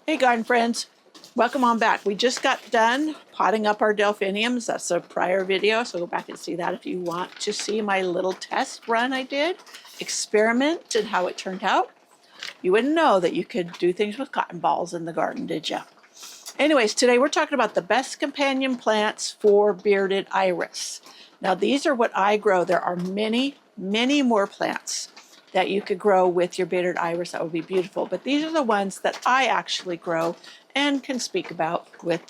Hey garden friends, welcome on back. We just got done potting up our delphiniums. That's a prior video, so go back and see that if you want to see my little test run I did, experiment and how it turned out. You wouldn't know that you could do things with cotton balls in the garden, did you? Anyways, today we're talking about the best companion plants for bearded iris. Now these are what I grow. There are many more plants that you could grow with your bearded iris that would be beautiful, but these are the ones that I actually grow and can speak about with,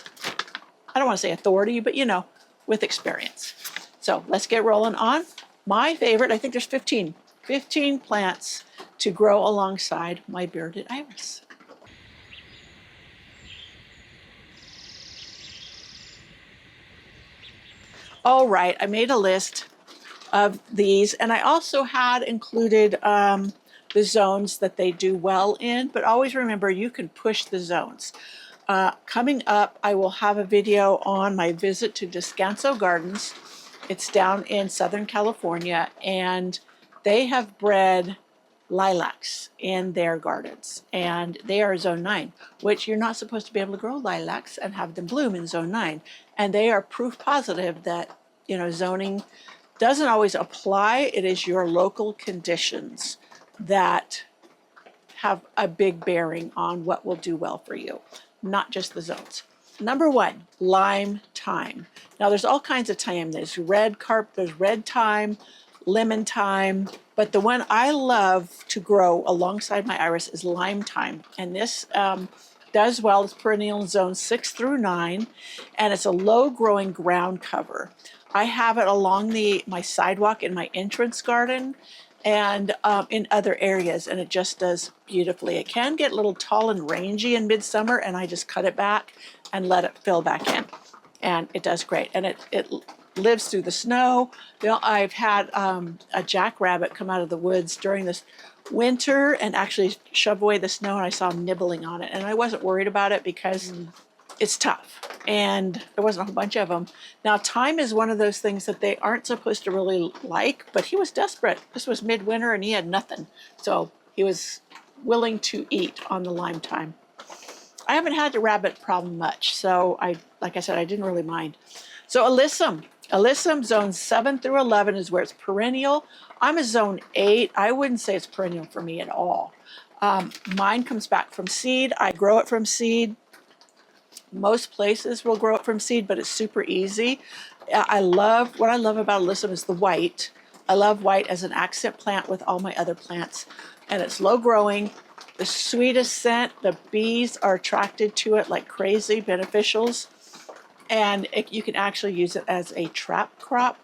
I don't want to say authority, but you know, with experience. So let's get rolling on. My favorite, I think there's 15 plants to grow alongside my bearded iris. All right, I made a list of these, and I also had included the zones that they do well in, but always remember you can push the zones. Coming up, I will have a video on my visit to Descanso Gardens. It's down in Southern California, and they have bred lilacs in their gardens, and they are zone 9, which you're not supposed to be able to grow lilacs and have them bloom in zone 9. And they are proof positive that, you know, zoning doesn't always apply. It is your local conditions that have a big bearing on what will do well for you, not just the zones. Number 1, lime thyme. Now there's all kinds of thyme. There's red thyme, lemon thyme, but the one I love to grow alongside my iris is lime thyme. And this does well. It's perennial in zone 6 through 9, and it's a low growing ground cover. I have it along my sidewalk in my entrance garden and in other areas, and it just does beautifully. It can get a little tall and rangy in midsummer, and I just cut it back and let it fill back in, and it does great. And it lives through the snow. You know, I've had a jackrabbit come out of the woods during this winter and actually shove away the snow, and I saw him nibbling on it, and I wasn't worried about it because it's tough, and there wasn't a whole bunch of them. Now, thyme is one of those things that they aren't supposed to really like, but he was desperate. This was midwinter, and he had nothing, so he was willing to eat on the lime thyme. I haven't had the rabbit problem much, so like I said, I didn't really mind. So alyssum, zone 7 through 11 is where it's perennial. I'm a zone 8. I wouldn't say it's perennial for me at all. Mine comes back from seed. I grow it from seed. Most places will grow it from seed, but it's super easy. What I love about alyssum is the white. I love white as an accent plant with all my other plants, and it's low growing. The sweetest scent, the bees are attracted to it like crazy, beneficials, and you can actually use it as a trap crop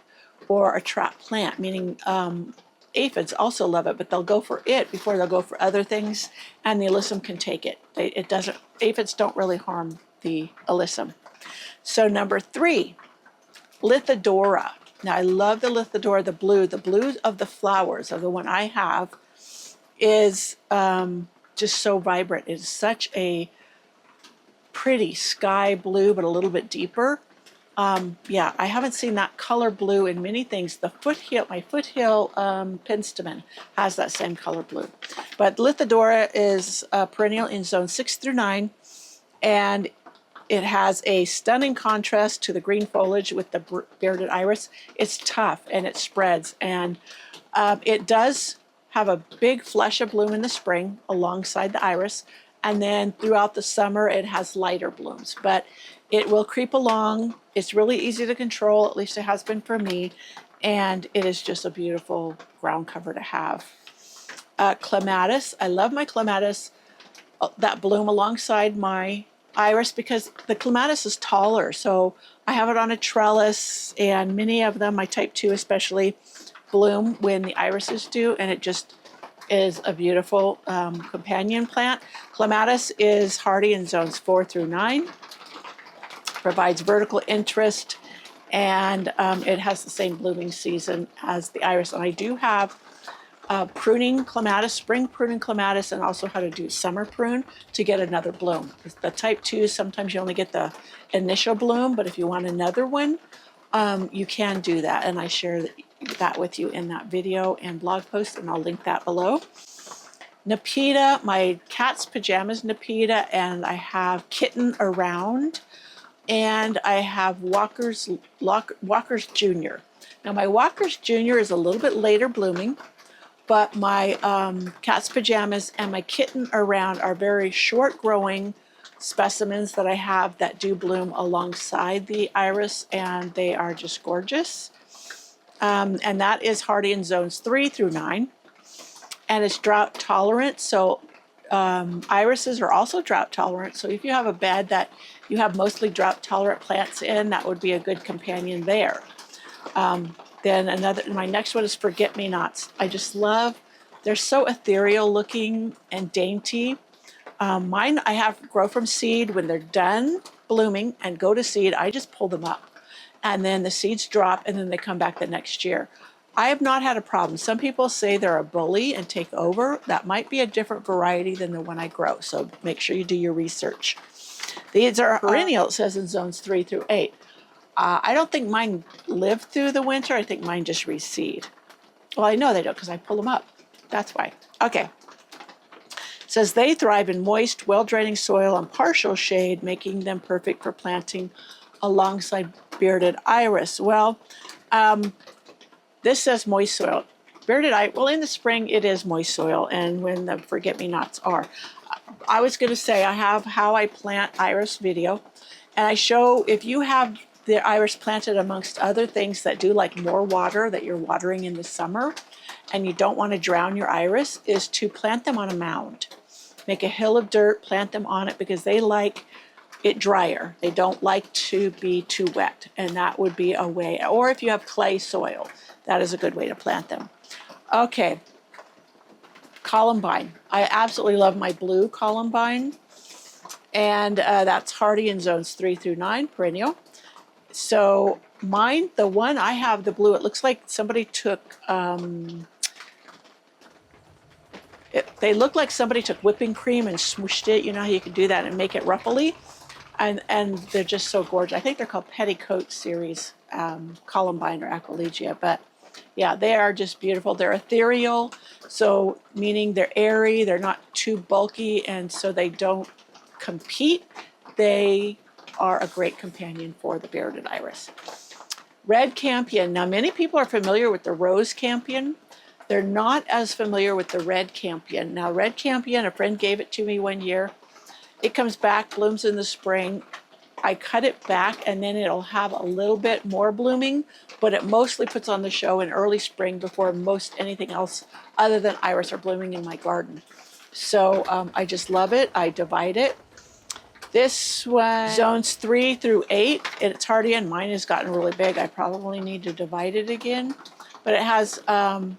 or a trap plant, meaning aphids also love it, but they'll go for it before they'll go for other things, and the alyssum can take it. Aphids don't really harm the alyssum. So number 3, Lithidora. Now I love the Lithidora, the blue of the flowers of the one I have is just so vibrant. It's such a pretty sky blue, but a little bit deeper. Yeah, I haven't seen that color blue in many things. My foothill penstemon has that same color blue. But Lithidora is perennial in zone 6 through 9, and it has a stunning contrast to the green foliage with the bearded iris. It's tough and it spreads, and it does have a big flush of bloom in the spring alongside the iris, and then throughout the summer it has lighter blooms, but it will creep along. It's really easy to control, at least it has been for me, and it is just a beautiful ground cover to have. Clematis, I love my clematis that bloom alongside my iris because the clematis is taller, so I have it on a trellis, and many of them, my type 2 especially, bloom when the irises do, and it just is a beautiful companion plant. Clematis is hardy in zones 4 through 9, provides vertical interest, and it has the same blooming season as the iris. And I do have pruning clematis, spring pruning clematis, and also how to do summer prune to get another bloom. The type 2, sometimes you only get the initial bloom, but if you want another one, you can do that, and I share that with you in that video and blog post, and I'll link that below. Nepeta, my cat's pajamas Nepeta, and I have Kitten Around, and I have Walker's Jr. Now my Walker's Jr. is a little bit later blooming, but my cat's pajamas and my Kitten Around are very short growing specimens that I have that do bloom alongside the iris, and they are just gorgeous. And that is hardy in zones 3 through 9, and it's drought tolerant. So irises are also drought tolerant. So if you have a bed that you have mostly drought tolerant plants in, that would be a good companion there. Then my next one is forget-me-nots. I just love, they're so ethereal looking and dainty. Mine I grow from seed. When they're done blooming and go to seed, I just pull them up. And then the seeds drop and then they come back the next year. I have not had a problem. Some people say they're a bully and take over. That might be a different variety than the one I grow. So make sure you do your research. These are perennial, it says in zones 3 through 8. I don't think mine live through the winter. I think mine just reseed. Well, I know they don't because I pull them up. That's why. Okay. It says they thrive in moist, well-draining soil and partial shade, making them perfect for planting alongside bearded iris. Well, this says moist soil. Bearded iris, well, in the spring it is moist soil, and when the forget-me-nots are. I was going to say I have how I plant iris video, and I show if you have the iris planted amongst other things that do like more water, that you're watering in the summer, and you don't want to drown your iris, is to plant them on a mound. Make a hill of dirt, plant them on it, because they like it drier. They don't like to be too wet, and that would be a way. Or if you have clay soil, that is a good way to plant them. Okay, columbine. I absolutely love my blue columbine, and that's hardy in zones 3 through 9, perennial. So mine, the one I have, the blue, it looks like somebody took, they look like somebody took whipping cream and smooshed it. You know how you can do that and make it ruffly? And they're just so gorgeous. I think they're called Petticoat series, columbine or aquilegia. But yeah, they are just beautiful. They're ethereal, so meaning they're airy, they're not too bulky, and so they don't compete. They are a great companion for the bearded iris. Red campion. Now, many people are familiar with the rose campion. They're not as familiar with the red campion. Now, red campion, a friend gave it to me one year. It comes back, blooms in the spring. I cut it back, and then it'll have a little bit more blooming, but it mostly puts on the show in early spring before most anything else other than iris are blooming in my garden. So I just love it. I divide it. This one, zones 3 through 8, and it's hardy, and mine has gotten really big. I probably need to divide it again. But it has, mine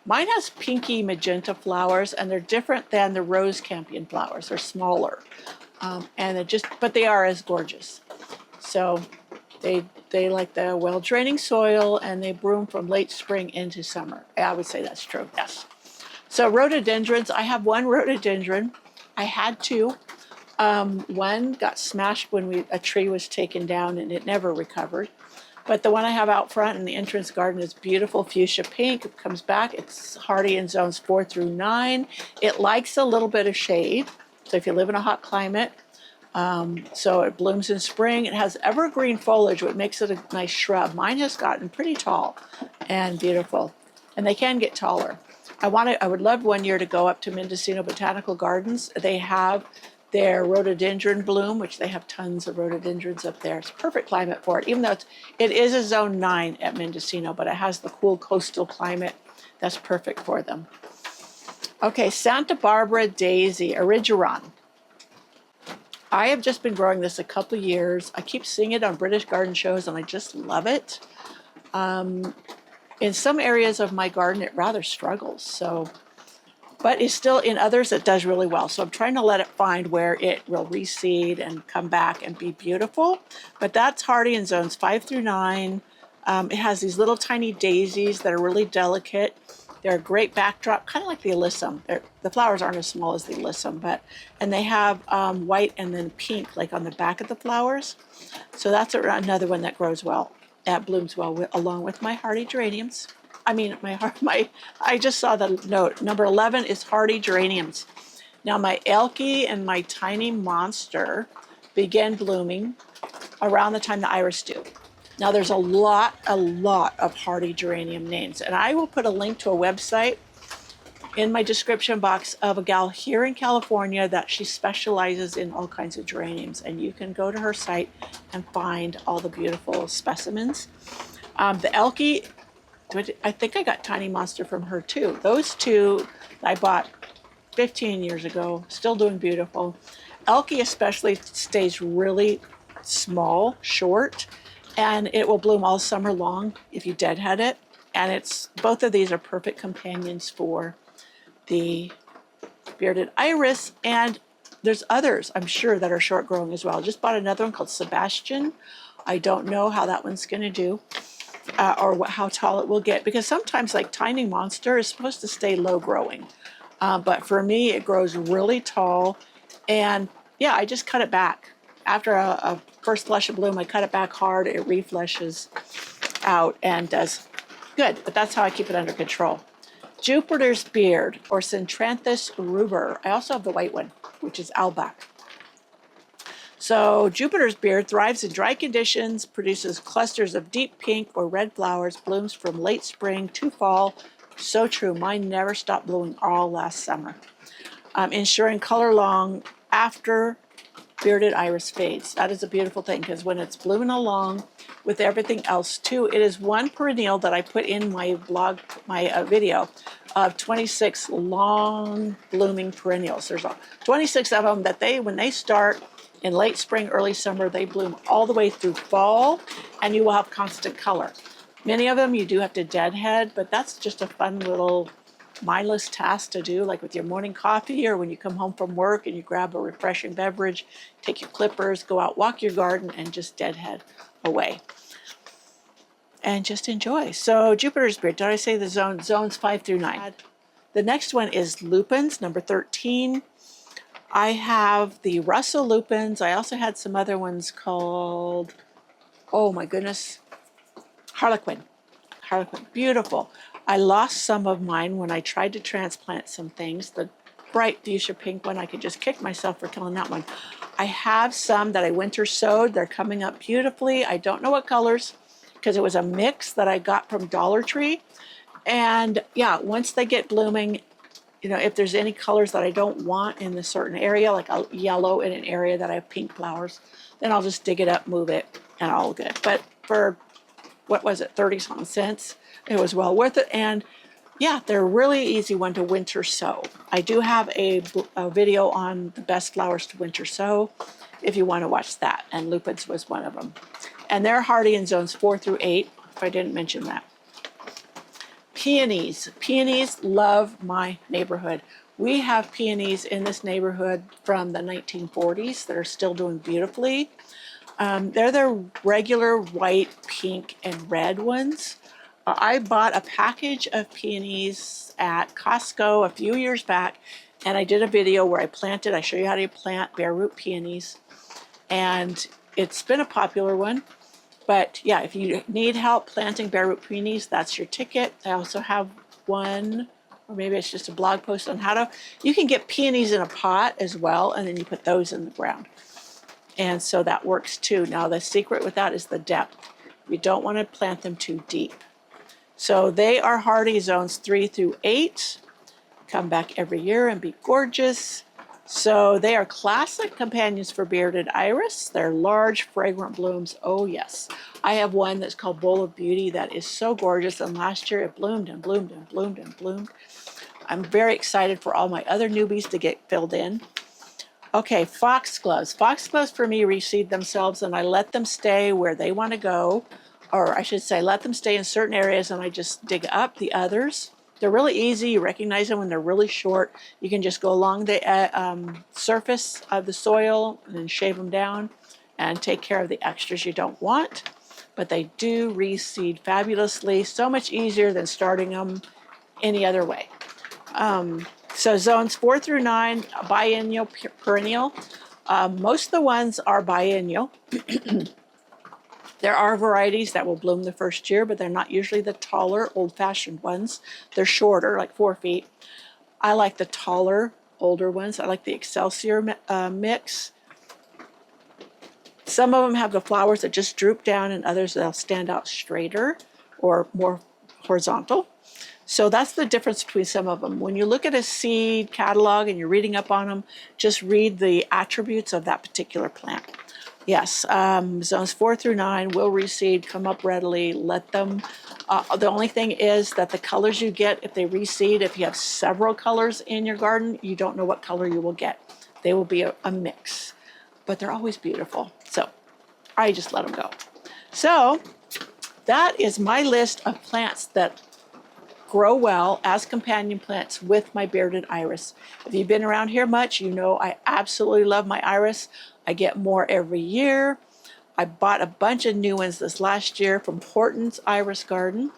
has pinky magenta flowers, and they're different than the rose campion flowers. They're smaller, but they are as gorgeous. So they like the well-draining soil, and they bloom from late spring into summer. I would say that's true, yes. So rhododendrons, I have one rhododendron. I had two. One got smashed when a tree was taken down, and it never recovered. But the one I have out front in the entrance garden is beautiful fuchsia pink. It comes back. It's hardy in zones 4 through 9. It likes a little bit of shade. So if you live in a hot climate, so it blooms in spring. It has evergreen foliage, which makes it a nice shrub. Mine has gotten pretty tall and beautiful, and they can get taller. I would love one year to go up to Mendocino Botanical Gardens. They have their rhododendron bloom, which they have tons of rhododendrons up there. It's a perfect climate for it, even though it is a zone 9 at Mendocino, but it has the cool coastal climate that's perfect for them. Okay, Santa Barbara Daisy, Erigeron. I have just been growing this a couple of years. I keep seeing it on British garden shows, and I just love it. In some areas of my garden, it rather struggles, but it's still, in others, it does really well. So I'm trying to let it find where it will reseed and come back and be beautiful. But that's hardy in zones 5 through 9. It has these little tiny daisies that are really delicate. They're a great backdrop, kind of like the alyssum. The flowers aren't as small as the alyssum, and they have white and then pink, like on the back of the flowers. So that's another one that grows well, that blooms well along with my hardy geraniums. I mean, I just saw the note. Number 11 is hardy geraniums. Now my Elkie and my tiny monster begin blooming around the time the iris do. Now there's a lot of hardy geranium names, and I will put a link to a website in my description box of a gal here in California that she specializes in all kinds of geraniums, and you can go to her site and find all the beautiful specimens. The Elkie, I think I got Tiny Monster from her too. Those two I bought 15 years ago, still doing beautiful. Elkie especially stays really small, short, and it will bloom all summer long if you deadhead it. And both of these are perfect companions for the bearded iris, and there's others I'm sure that are short growing as well. I just bought another one called Sebastian. I don't know how that one's going to do or how tall it will get, because sometimes like Tiny Monster is supposed to stay low growing, but for me it grows really tall. And yeah, I just cut it back after a first flush of bloom. I cut it back hard, it refleshes out and does good, but that's how I keep it under control. Jupiter's beard, or Centranthus rubor. I also have the white one, which is Albac. So Jupiter's beard thrives in dry conditions, produces clusters of deep pink or red flowers, blooms from late spring to fall. So true, mine never stopped blooming all last summer. Ensuring color long after bearded iris fades. That is a beautiful thing, because when it's blooming along with everything else too, it is one perennial that I put in my blog, my video of 26 long blooming perennials. There's 26 of them that when they start in late spring, early summer, they bloom all the way through fall, and you will have constant color. Many of them you do have to deadhead, but that's just a fun little mindless task to do, like with your morning coffee, or when you come home from work and you grab a refreshing beverage, take your clippers, go out, walk your garden, and just deadhead away. And just enjoy. So Jupiter's beard, did I say the zones 5 through 9? The next one is Lupines, number 13. I have the Russell Lupines. I also had some other ones called, oh my goodness, Harlequin. Harlequin, beautiful. I lost some of mine when I tried to transplant some things. The bright fuchsia pink one, I could just kick myself for killing that one. I have some that I winter sowed. They're coming up beautifully. I don't know what colors, because it was a mix that I got from Dollar Tree. And yeah, once they get blooming, you know, if there's any colors that I don't want in a certain area, like a yellow in an area that I have pink flowers, then I'll just dig it up, move it, and all good. But for, what was it, 30-something cents, it was well worth it. And yeah, they're really easy one to winter sow. I do have a video on the best flowers to winter sow if you want to watch that, and Lupines was one of them. And they're hardy in zones 4 through 8, if I didn't mention that. Peonies. Peonies love my neighborhood. We have peonies in this neighborhood from the 1940s that are still doing beautifully. They're the regular white, pink, and red ones. I bought a package of peonies at Costco a few years back, and I did a video where I show you how to plant bare root peonies, and it's been a popular one. But yeah, if you need help planting bare root peonies, that's your ticket. I also have one, or maybe it's just a blog post on you can get peonies in a pot as well, and then you put those in the ground. And so that works too. Now the secret with that is the depth. You don't want to plant them too deep. So they are hardy zones 3 through 8. Come back every year and be gorgeous. So they are classic companions for bearded iris. They're large, fragrant blooms. Oh yes. I have one that's called Bowl of Beauty that is so gorgeous, and last year it bloomed and bloomed and bloomed and bloomed. I'm very excited for all my other newbies to get filled in. Okay, foxgloves. Foxgloves for me reseed themselves, and I let them stay where they want to go, or I should say let them stay in certain areas, and I just dig up the others. They're really easy. You recognize them when they're really short. You can just go along the surface of the soil and then shave them down and take care of the extras you don't want. But they do reseed fabulously, so much easier than starting them any other way. So zones 4 through 9, biennial, perennial. Most of the ones are biennial. There are varieties that will bloom the first year, but they're not usually the taller, old-fashioned ones. They're shorter, like 4 feet. I like the taller, older ones. I like the Excelsior mix. Some of them have the flowers that just droop down, and others they'll stand out straighter or more horizontal. So that's the difference between some of them. When you look at a seed catalog and you're reading up on them, just read the attributes of that particular plant. Yes, zones 4 through 9 will reseed, come up readily, let them. The only thing is that the colors you get, if they reseed, if you have several colors in your garden, you don't know what color you will get. They will be a mix, but they're always beautiful. So I just let them go. So that is my list of plants that grow well as companion plants with my bearded iris. If you've been around here much, you know I absolutely love my iris. I get more every year. I bought a bunch of new ones this last year from Horton's Iris Garden.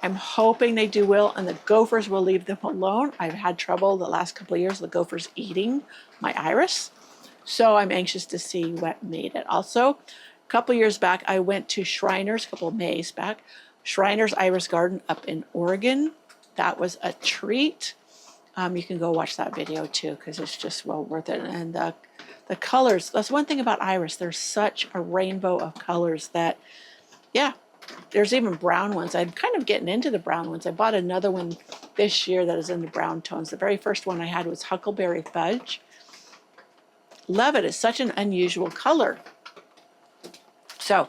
I'm hoping they do well and the gophers will leave them alone. I've had trouble the last couple of years, the gophers eating my iris. So I'm anxious to see what made it. Also, a couple years back, I went to Shriner's, a couple of Mays back, Shriner's Iris Garden up in Oregon. That was a treat. You can go watch that video too, because it's just well worth it. And the colors, that's one thing about iris. There's such a rainbow of colors that, yeah, there's even brown ones. I'm kind of getting into the brown ones. I bought another one this year that is in the brown tones. The very first one I had was Huckleberry Fudge. Love it. It's such an unusual color. So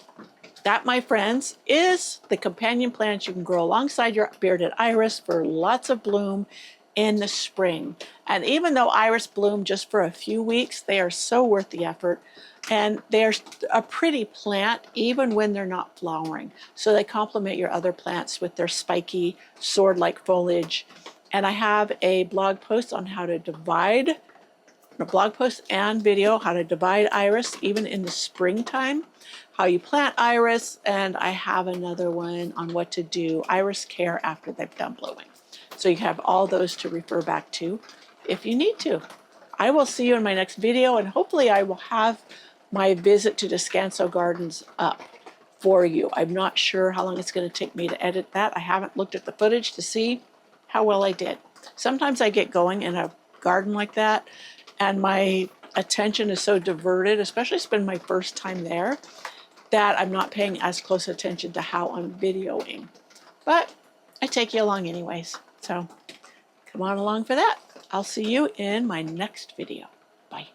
that, my friends, is the companion plants you can grow alongside your bearded iris for lots of bloom in the spring. And even though iris bloom just for a few weeks, they are so worth the effort. And they're a pretty plant even when they're not flowering. So they complement your other plants with their spiky sword-like foliage. And I have a blog post on how to divide, a blog post and video, how to divide iris even in the springtime, how you plant iris, and I have another one on what to do iris care after they've done blooming. So you have all those to refer back to if you need to. I will see you in my next video, and hopefully I will have my visit to Descanso Gardens up for you. I'm not sure how long it's going to take me to edit that. I haven't looked at the footage to see how well I did. Sometimes I get going in a garden like that, and my attention is so diverted, especially it's been my first time there, that I'm not paying as close attention to how I'm videoing. But I take you along anyways. So come on along for that. I'll see you in my next video. Bye.